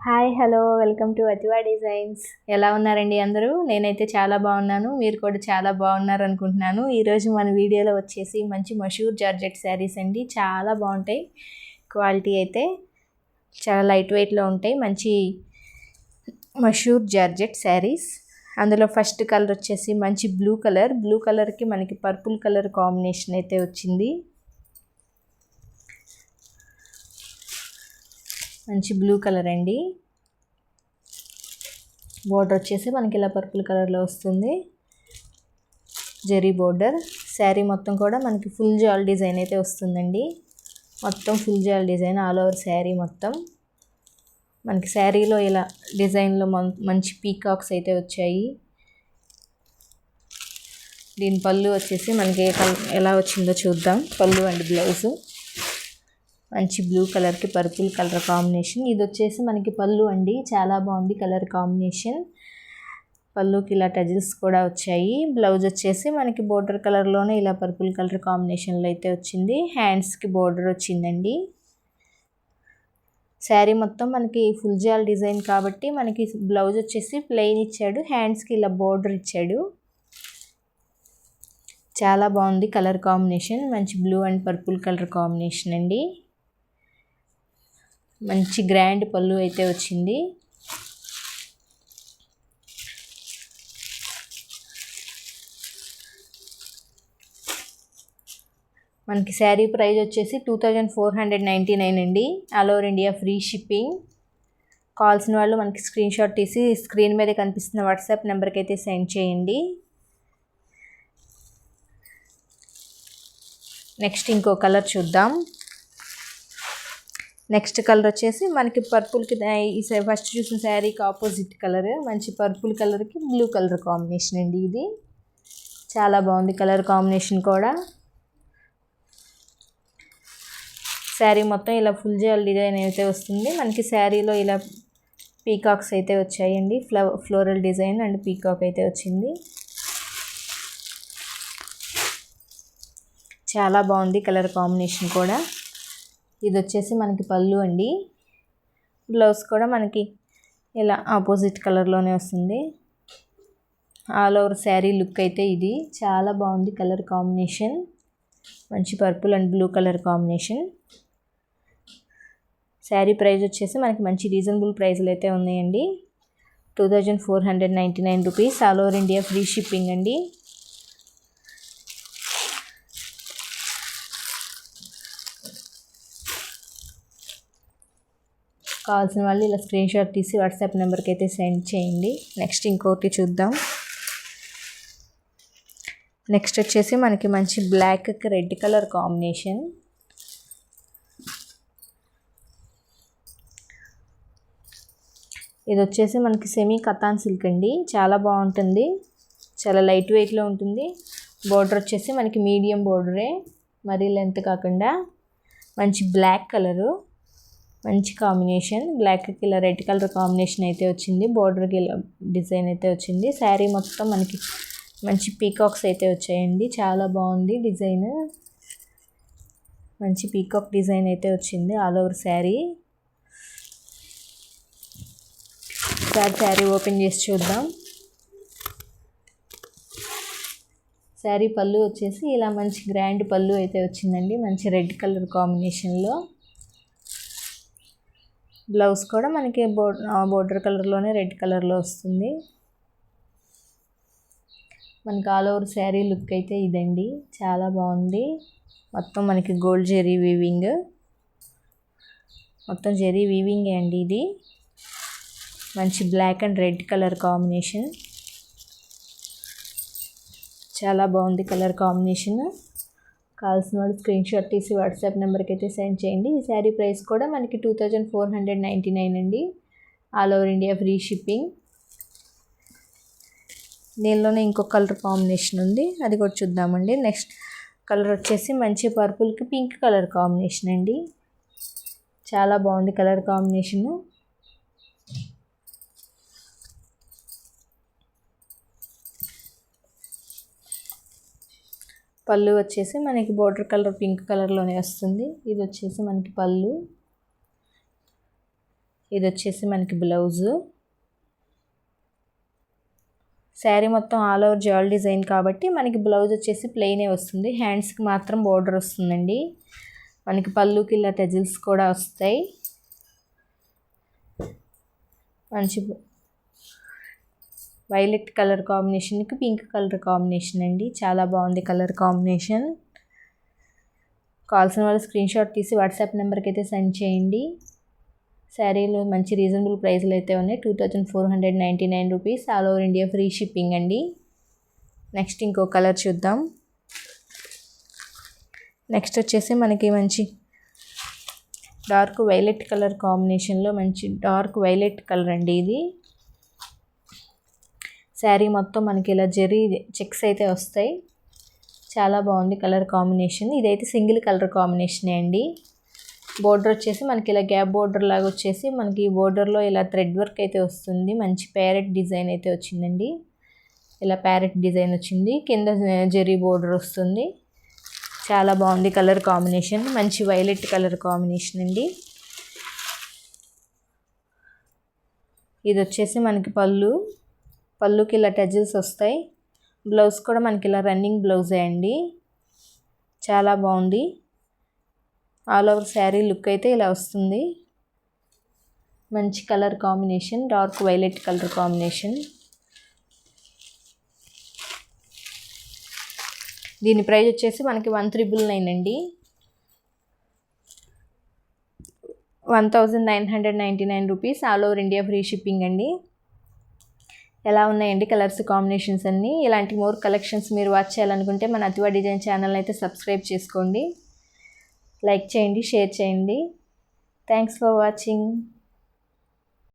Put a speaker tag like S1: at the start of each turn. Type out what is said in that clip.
S1: Hi hello welcome to Athiva designs. ఎలా ఉన్నారండి అందరూ? నేనైతే చాలా బాగున్నాను, మీరు కూడా చాలా బాగున్నారు అనుకుంటున్నాను. ఈరోజు మన వీడియోలో వచ్చేసి మంచి మషూర్ జార్జెట్ శారీస్ అండి. చాలా బాగుంటాయి, క్వాలిటీ అయితే చాలా లైట్ వెయిట్లో ఉంటాయి. మంచి మషూర్ జార్జెట్ శారీస్. అందులో ఫస్ట్ కలర్ వచ్చేసి మంచి బ్లూ కలర్కి మనకి పర్పుల్ కలర్ కాంబినేషన్ అయితే వచ్చింది. మంచి బ్లూ కలర్ అండి. బోర్డర్ వచ్చేసి మనకి ఇలా పర్పుల్ కలర్లో వస్తుంది, జరీ బోర్డర్. శారీ మొత్తం కూడా మనకి ఫుల్ జాల్ డిజైన్ అయితే వస్తుందండి. మొత్తం ఫుల్ జాల్ డిజైన్ ఆల్ ఓవర్ శారీ మొత్తం. మనకి శారీలో ఇలా డిజైన్లో మంచి పీకాక్స్ అయితే వచ్చాయి. దీని పళ్ళు వచ్చేసి మనకి ఎలా వచ్చిందో చూద్దాం. పళ్ళు అండ్ బ్లౌజు మంచి బ్లూ కలర్కి పర్పుల్ కలర్ కాంబినేషన్. ఇది వచ్చేసి మనకి పళ్ళు అండి, చాలా బాగుంది కలర్ కాంబినేషన్. పళ్ళుకి ఇలా టజిల్స్ కూడా వచ్చాయి. బ్లౌజ్ వచ్చేసి మనకి బోర్డర్ కలర్లోనే ఇలా పర్పుల్ కలర్ కాంబినేషన్లో అయితే వచ్చింది. హ్యాండ్స్కి బోర్డర్ వచ్చిందండి. శారీ మొత్తం మనకి ఫుల్ జాల్ డిజైన్ కాబట్టి మనకి బ్లౌజ్ వచ్చేసి ప్లెయిన్ ఇచ్చాడు, హ్యాండ్స్కి ఇలా బోర్డర్ ఇచ్చాడు. చాలా బాగుంది కలర్ కాంబినేషన్. మంచి blue and purple colour combination అండి. మంచి గ్రాండ్ పళ్ళు అయితే వచ్చింది. మనకి శారీ ప్రైస్ వచ్చేసి 2499 అండి. All over India free shipping. కావాల్సిన వాళ్ళు మనకి స్క్రీన్ షాట్ తీసి స్క్రీన్ మీద కనిపిస్తున్న వాట్సాప్ నెంబర్కి అయితే సెండ్ చేయండి. నెక్స్ట్ ఇంకో కలర్ చూద్దాం. నెక్స్ట్ కలర్ వచ్చేసి మనకి పర్పుల్కి ఫస్ట్ చూసిన శారీకి ఆపోజిట్ కలర్, మంచి పర్పుల్ కలర్కి బ్లూ కలర్ కాంబినేషన్ అండి. ఇది చాలా బాగుంది కలర్ కాంబినేషన్ కూడా. శారీ మొత్తం ఇలా ఫుల్ జాల్ డిజైన్ అయితే వస్తుంది. మనకి శారీలో ఇలా పీకాక్స్ అయితే వచ్చాయండి. ఫ్లోరల్ డిజైన్ అండ్ పీకాక్ అయితే వచ్చింది. చాలా బాగుంది కలర్ కాంబినేషన్ కూడా. ఇది వచ్చేసి మనకి పళ్ళు అండి. బ్లౌజ్ కూడా మనకి ఇలా ఆపోజిట్ కలర్లోనే వస్తుంది. ఆల్ ఓవర్ శారీ లుక్ అయితే ఇది చాలా బాగుంది కలర్ కాంబినేషన్. మంచి purple and blue colour combination. Sari price వచ్చేసి మనకి మంచి రీజనబుల్ ప్రైస్లు అయితే ఉన్నాయండి. 2499 rupees. All over India free shipping అండి. కావాల్సిన వాళ్ళు ఇలా స్క్రీన్ షాట్ తీసి వాట్సాప్ నెంబర్కి అయితే సెండ్ చేయండి. నెక్స్ట్ ఇంకోటి చూద్దాం. నెక్స్ట్ వచ్చేసి మనకి మంచి బ్లాక్కి రెడ్ కలర్ కాంబినేషన్. ఇది వచ్చేసి మనకి సెమీ కతాన్ సిల్క్ అండి. చాలా బాగుంటుంది, చాలా లైట్ వెయిట్లో ఉంటుంది. బోర్డర్ వచ్చేసి మనకి మీడియం బోర్డరే, మరీ లెంత్ కాకుండా. మంచి బ్లాక్ కలరు, మంచి కాంబినేషన్. బ్లాక్కి ఇలా రెడ్ కలర్ కాంబినేషన్ అయితే వచ్చింది. బోర్డర్కి ఇలా డిజైన్ అయితే వచ్చింది. శారీ మొత్తం మనకి మంచి పీకాక్స్ అయితే వచ్చాయండి. చాలా బాగుంది డిజైన్. మంచి పీకాక్ డిజైన్ అయితే వచ్చింది all over sari. Sari open చేసి చూద్దాం. శారీ పళ్ళు వచ్చేసి ఇలా మంచి గ్రాండ్ పళ్ళు అయితే వచ్చిందండి, మంచి రెడ్ కలర్ కాంబినేషన్లో. బ్లౌజ్ కూడా మనకి బోర్డర్ కలర్లోనే రెడ్ కలర్లో వస్తుంది. మనకి ఆల్ ఓవర్ శారీ లుక్ అయితే ఇదండి, చాలా బాగుంది. మొత్తం మనకి గోల్డ్ జెరీ వీవింగ్, మొత్తం జెరీ వీవింగే అండి ఇది. మంచి black and red colour combination. చాలా బాగుంది కలర్ కాంబినేషన్. కావాల్సిన వాళ్ళు స్క్రీన్ షాట్ తీసి వాట్సాప్ నెంబర్కి అయితే సెండ్ చేయండి. ఈ శారీ ప్రైస్ కూడా మనకి 2499 అండి. All over India free shipping. దీనిలోనే ఇంకో కలర్ కాంబినేషన్ ఉంది, అది కూడా చూద్దామండి. నెక్స్ట్ కలర్ వచ్చేసి మంచి పర్పుల్కి పింక్ కలర్ కాంబినేషన్ అండి. చాలా బాగుంది కలర్ కాంబినేషను. పళ్ళు వచ్చేసి మనకి బోర్డర్ కలర్ పింక్ కలర్లోనే వస్తుంది. ఇది వచ్చేసి మనకి పళ్ళు. ఇది వచ్చేసి మనకి బ్లౌజు. శారీ మొత్తం ఆల్ ఓవర్ జాల్ డిజైన్ కాబట్టి మనకి బ్లౌజ్ వచ్చేసి ప్లెయినే వస్తుంది. హ్యాండ్స్కి మాత్రం బోర్డర్ వస్తుందండి. మనకి పళ్ళుకి ఇలా టెజిల్స్ కూడా వస్తాయి. మంచి వైలెట్ కలర్ కాంబినేషన్కి పింక్ కలర్ కాంబినేషన్ అండి. చాలా బాగుంది కలర్ కాంబినేషన్. కావాల్సిన వాళ్ళు స్క్రీన్ షాట్ తీసి వాట్సాప్ నెంబర్కి అయితే సెండ్ చేయండి. శారీలో మంచి రీజనబుల్ ప్రైస్లు అయితే ఉన్నాయి. 2499 rupees. All over India free shipping అండి. నెక్స్ట్ ఇంకో కలర్ చూద్దాం. నెక్స్ట్ వచ్చేసి మనకి మంచి డార్క్ వైలెట్ కలర్ కాంబినేషన్లో మంచి డార్క్ వైలెట్ కలర్ అండి ఇది. శారీ మొత్తం మనకి ఇలా జరీ చెక్స్ అయితే వస్తాయి. చాలా బాగుంది కలర్ కాంబినేషన్. ఇదైతే సింగిల్ కలర్ కాంబినేషనే అండి. బోర్డర్ వచ్చేసి మనకి ఇలా గ్యాప్ బోర్డర్ లాగా వచ్చేసి మనకి ఈ బోర్డర్లో ఇలా థ్రెడ్ వర్క్ అయితే వస్తుంది. మంచి ప్యారెట్ డిజైన్ అయితే వచ్చిందండి. ఇలా ప్యారెట్ డిజైన్ వచ్చింది. కింద జరీ బోర్డర్ వస్తుంది. చాలా బాగుంది కలర్ కాంబినేషన్. మంచి వైలెట్ కలర్ కాంబినేషన్ అండి. ఇది వచ్చేసి మనకి పళ్ళుకి ఇలా టజిల్స్ వస్తాయి. బ్లౌజ్ కూడా మనకి ఇలా రన్నింగ్ బ్లౌజే అండి. చాలా బాగుంది. ఆల్ ఓవర్ శారీ లుక్ అయితే ఇలా వస్తుంది. మంచి colour combination, dark violet colour combination. దీని ప్రైస్ వచ్చేసి మనకి 1399 అండి. 1999 rupees. All over India free shipping అండి. ఎలా ఉన్నాయండి కలర్స్ కాంబినేషన్స్ అన్నీ. ఇలాంటి మోర్ కలెక్షన్స్ మీరు వాచ్ చేయాలనుకుంటే మన అతివా డిజైన్ ఛానల్ అయితే సబ్స్క్రైబ్ చేసుకోండి. లైక్ చేయండి, షేర్ చేయండి. Thanks for watching.